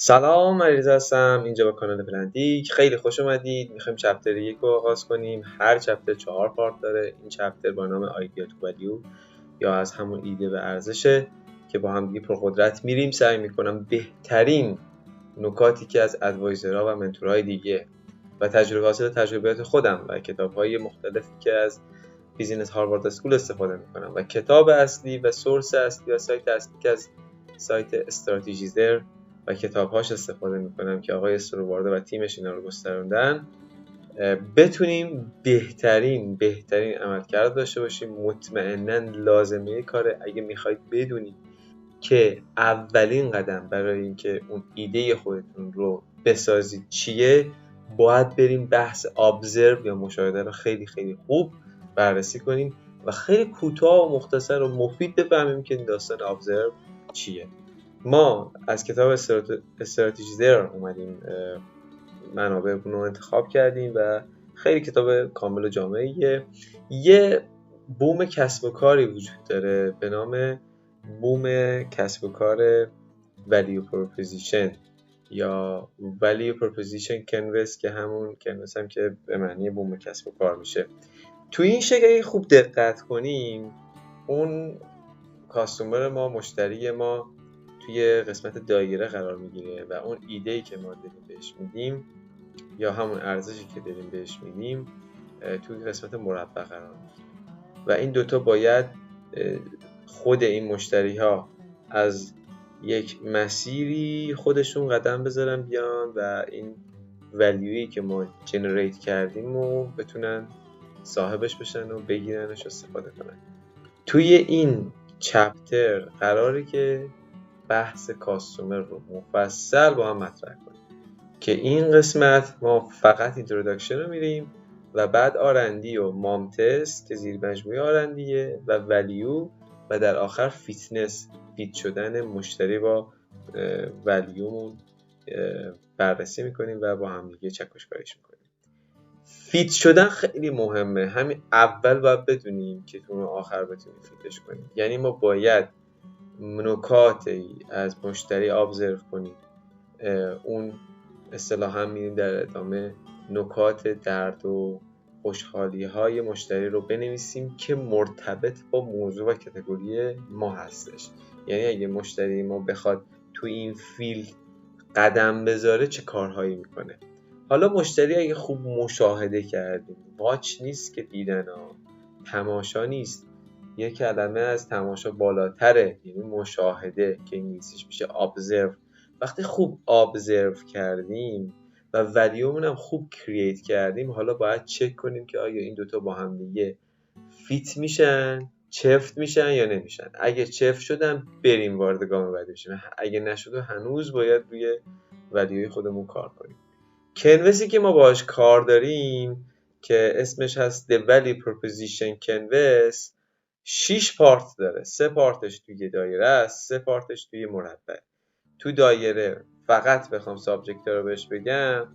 سلام، علیرضا هستم. اینجا با کانال پلنتیک خیلی خوش اومدید. میخوایم چپتر 1 رو آغاز کنیم. هر چپتر 4 پارت داره. این چپتر با نام ایدیا تو ولیو یا از همون ایده به ارزشه که با هم دیگه پرقدرت میریم. سعی میکنم بهترین نکاتی که از ادوایزرها و منتورهای دیگه و تجربیات خودم و کتاب‌های مختلفی که از بیزینس هاروارد اسکول استفاده میکنم و کتاب اصلی و سورس اصلی و سایت اصلی که از سایت استراتژیزر و کتاب‌هاش استفاده میکنم که آقای استروارده و تیمش اینا رو گستروندن، بتونیم بهترین عملکرد داشته باشیم. مطمئناً لازمه کاره. اگه میخواید بدونید که اولین قدم برای اینکه اون ایده خودتون رو بسازید چیه، باید بریم بحث ابزرو یا مشاهده رو خیلی خیلی خوب بررسی کنیم و خیلی کوتاه و مختصر و مفید بفهمیم که این داستان ابزرو چیه. ما از کتاب استراتژیزر اومدیم منابع رو انتخاب کردیم و خیلی کتاب کامل و جامعیه. یه بوم کسب و کاری وجود داره به نام بوم کسب و کار value proposition یا value proposition canvas که همون canvas هم که به معنی بوم کسب و کار میشه. تو این شکل اگه خوب دقت کنیم، اون کاستومر ما، مشتری ما توی قسمت دایره قرار میگیره و اون ایده‌ای که ما داریم بهش میدیم یا همون ارزشی که داریم بهش میدیم توی قسمت مربع قرار میگیره و این دوتا باید خود این مشتری ها از یک مسیری خودشون قدم بذارن بیان و این ولیویی که ما جنریت کردیم رو بتونن صاحبش بشن و بگیرنش و استفاده کنن. توی این چپتر قراره که بحث کاستومر رو مفصل با هم مطرح کنیم که این قسمت ما فقط اینتروداکشن رو میریم و بعد آرندی و مامتست که زیر مجموعه آرندیه و ولیو و در آخر فیت شدن مشتری با ولیومون بررسی میکنیم و با هم دیگه چکش کاریش میکنیم. فیت شدن خیلی مهمه. همین اول باید بدونیم که تو آخر بتونیم فیتش کنیم. یعنی ما باید نکاتی از مشتری ابزرو کنیم. اون اصطلاحاً می‌ریم در ادامه نکات درد و خوشحالی‌های مشتری رو بنویسیم که مرتبط با موضوع و کاتگوری ما هستش. یعنی اگه مشتری ما بخواد تو این فیلد قدم بذاره چه کارهایی میکنه. حالا مشتری اگه خوب مشاهده کردیم، واچ نیست که دیدن ها، تماشا نیست، یه کلمه از تماشا بالاتره، یعنی مشاهده که انگلیسیش میشه ابزرو. وقتی خوب ابزرو کردیم و ولیومون هم خوب کرییت کردیم، حالا باید چک کنیم که آیا این دوتا با هم دیگه فیت میشن، چفت میشن یا نمیشن. اگه چفت شدن بریم وارد گام بعدی بشیم، اگه نشده هنوز باید روی ولیوی خودمون کار کنیم. کنوسی که ما باهاش کار داریم که اسمش هست The Value Proposition Canvas 6 پارت داره. 3 پارتش توی دایره است، 3 پارتش توی مربع. تو دایره فقط بخوام سابجکت رو بهش بگم،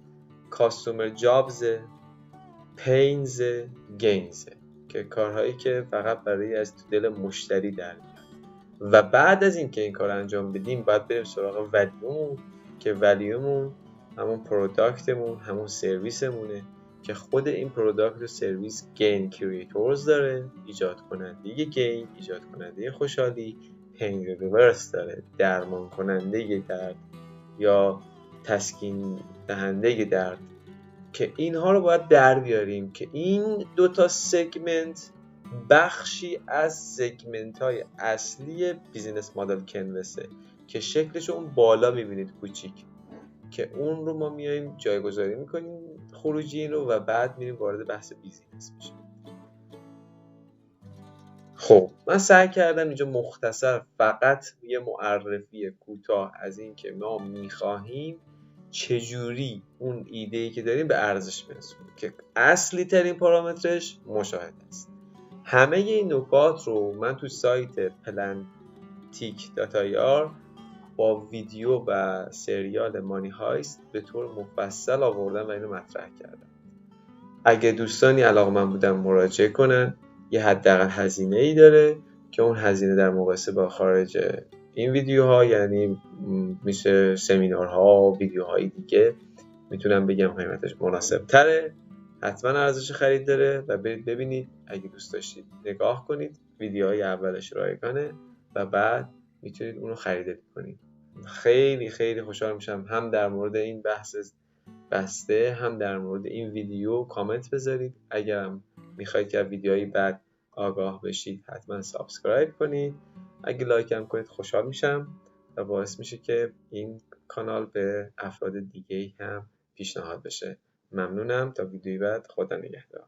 کاستومر جابز، پینز، گینز که کارهایی که فقط برای از تو دل مشتری در میاد. و بعد از این که این کار انجام بدیم باید بریم سراغ ولیومون که ولیومون همون پروداکتمون، همون سرویسمونه که خود این پروداکت و سرویس گین کریتورز داره، ایجاد کننده گین، ایجاد کننده خوشحالی، پین ریورس داره، درمان کننده درد یا تسکین دهنده درد، که اینها رو باید در بیاریم که این دوتا سگمنت بخشی از سگمنت های اصلی بیزینس مدل کنوسه که شکلش اون بالا میبینید کوچیک، که اون رو ما میایم جایگذاری میکنیم خروجی این رو و بعد میریم وارد بحث بیزینس میشیم. خب من سعی کردم اینجا مختصر فقط یه معرفی کوتاه از این که ما میخواهیم چجوری اون ایده‌ای که داریم به ارزش برسونیم که اصلی ترین پارامترش مشاهده است. همه این نکات رو من تو سایت plantik.ir با ویدیو و سریال مانی هایست به طور مفصل آوردم و اینو مطرح کردم. اگه دوستانی علاقه‌مند بودن مراجعه کنن. یه حداقل هزینه‌ای داره که اون هزینه در مقایسه با خارج این ویدیوها یعنی میشه سمینارها و ویدیوهای دیگه، میتونم بگم قیمتش مناسب تره، حتما ارزش خرید داره و برید ببینید. اگه دوست داشتید نگاه کنید، ویدیوهای اولش رایگانه و بعد میتونید اونو خرید کنید. خیلی خیلی خوشحال میشم هم در مورد این بحث بسته هم در مورد این ویدیو کامنت بذارید. اگرم میخواید که ویدیوهای بعد آگاه بشید حتما سابسکرایب کنید. اگه لایک هم کنید خوشحال میشم و باعث میشه که این کانال به افراد دیگه هم پیشنهاد بشه. ممنونم. تا ویدیوی بعد، خدا نگهدار.